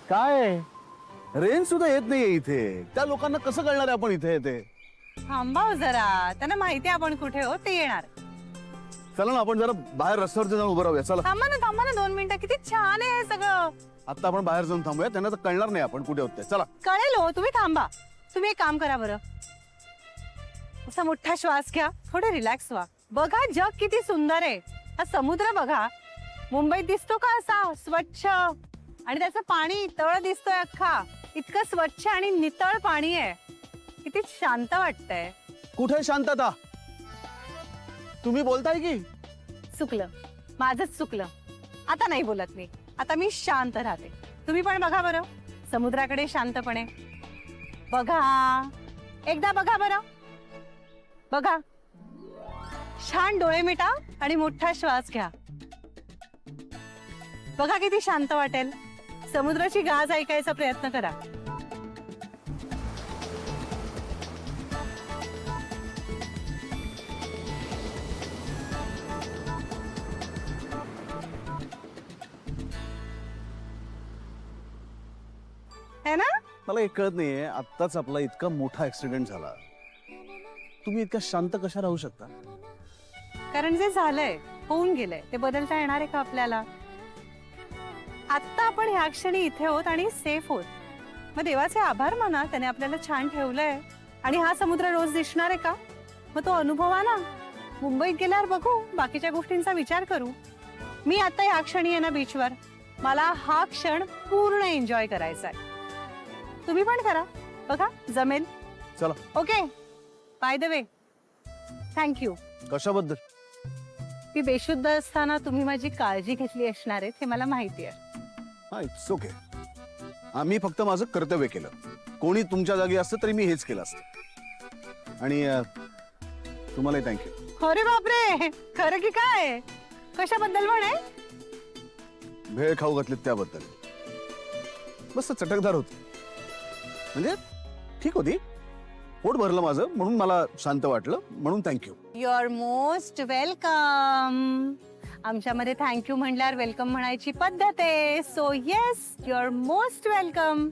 काय रेंज सुद्धा येत नाहीये इथे. त्या लोकांना कसं कळणार आहे आपण इथे येते? थांबाव जरा, त्यांना माहिती आपण कुठे हो, ते येणार. चला ना आपण जरा बाहेर रस्त्यावरती जाऊन उभं राहूया. चला थांबा ना 2 मिनिटं. किती छान आहे हे सगळं. आता आपण बाहेर जाऊन थांबूया, त्यांना तर कळणार नाही आपण कुठे होते. चला कळेल हो, तुम्ही थांबा. तुम्ही एक काम करा बरं, असा मोठा श्वास घ्या, थोडे रिलॅक्स व्हा. बघा जग किती सुंदर आहे. हा समुद्र बघा, मुंबईत दिसतो का असा स्वच्छ, आणि त्याचं पाणी तळ दिसतोय अख्खा. इतकं स्वच्छ आणि नितळ पाणी आहे. किती शांत वाटतंय. कुठे शांतता? तुम्ही बोलताय की? चुकलं, माझंच चुकलं. आता नाही बोलत मी. आता मी शांत राहते. तुम्ही पण बघा बरं समुद्राकडे शांतपणे. बघा, एकदा बघा बरं. बघा, छान डोळे मिटा आणि मोठा श्वास घ्या. बघा किती शांत वाटेल. समुद्राची गाज ऐकायचा प्रयत्न करा. है ना? मला एक कळत नाहीये, आत्ताच आपला इतका मोठा ऍक्सिडेंट झाला, तुम्ही इतका शांत कशा राहू शकता? कारण जे झालंय, होऊन गेलंय, ते बदलता येणार आहे का आपल्याला? आता आपण ह्या क्षणी इथे होत आणि सेफ होत. मग देवाचे आभार माना, त्याने आपल्याला छान ठेवलंय. आणि हा समुद्र रोज दिसणार आहे का? मग तो अनुभवा ना. मुंबईत गेल्यावर बघू, बाकीच्या गोष्टींचा विचार करू. मी आता ह्या क्षणी आहे ना बीचवर, मला हा क्षण पूर्ण एन्जॉय करायचा आहे. तुम्ही पण करा, बघा जमेल. चला. Okay, by the way thank you. कशाबद्दल? मी बेशुद्ध असताना तुम्ही माझी काळजी घेतली असणार आहे, हे मला माहिती आहे. हा, इट्स ओके. आम्ही फक्त माझं कर्तव्य केलं. कोणी तुमच्या जागी असतं तरी मी हेच केलं असतं. आणि तुम्हालाही थँक्यू. अरे बापरे, खरं की काय? कशाबद्दल म्हणे? भेळ खाऊ घातली त्याबद्दल. मस्त चटकदार होती, म्हणजे ठीक होती. पोट भरलं माझं, म्हणून मला शांत वाटलं, म्हणून thank you. You are most welcome. आमच्यामध्ये थँक्यू म्हणल्यावर वेलकम म्हणायची पद्धत आहे. So yes, you are most welcome.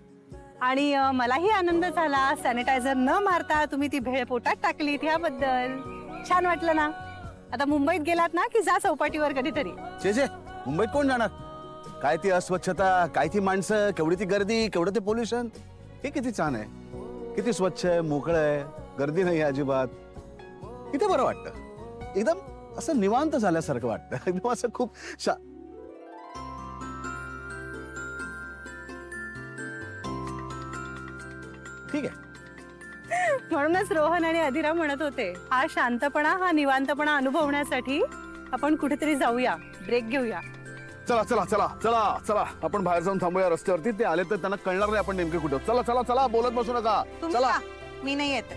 आणि मलाही आनंद झाला, सॅनिटायझर न मारता तुम्ही ती भेळ पोटात टाकली त्याबद्दल. छान वाटलं ना? आता मुंबईत गेलात ना की जा चौपाटीवर कधीतरी. जे मुंबईत कोण जाणार? काय ती अस्वच्छता, काय ती माणसं, केवढी ती गर्दी, केवढं ते पोल्युशन. हे किती छान आहे, किती स्वच्छ आहे, मोकळं आहे, गर्दी नाही अजिबात. किती बरं वाटतं. एकदम असं निवांत झाल्यासारखं वाटतं. एकदम असं खूप ठीक आहे. म्हणूनच रोहन आणि अधिरा म्हणत होते, हा शांतपणा, हा निवांतपणा अनुभवण्यासाठी आपण कुठेतरी जाऊया, ब्रेक घेऊया. चला चला चला चला चला, आपण बाहेर जाऊन थांबूया रस्त्यावरती. ते आले तर त्यांना कळणार नाही आपण नेमके कुठे. चला चला चला, बोलत बसू नका. तुम्ही चला. जा, मी नाही येत.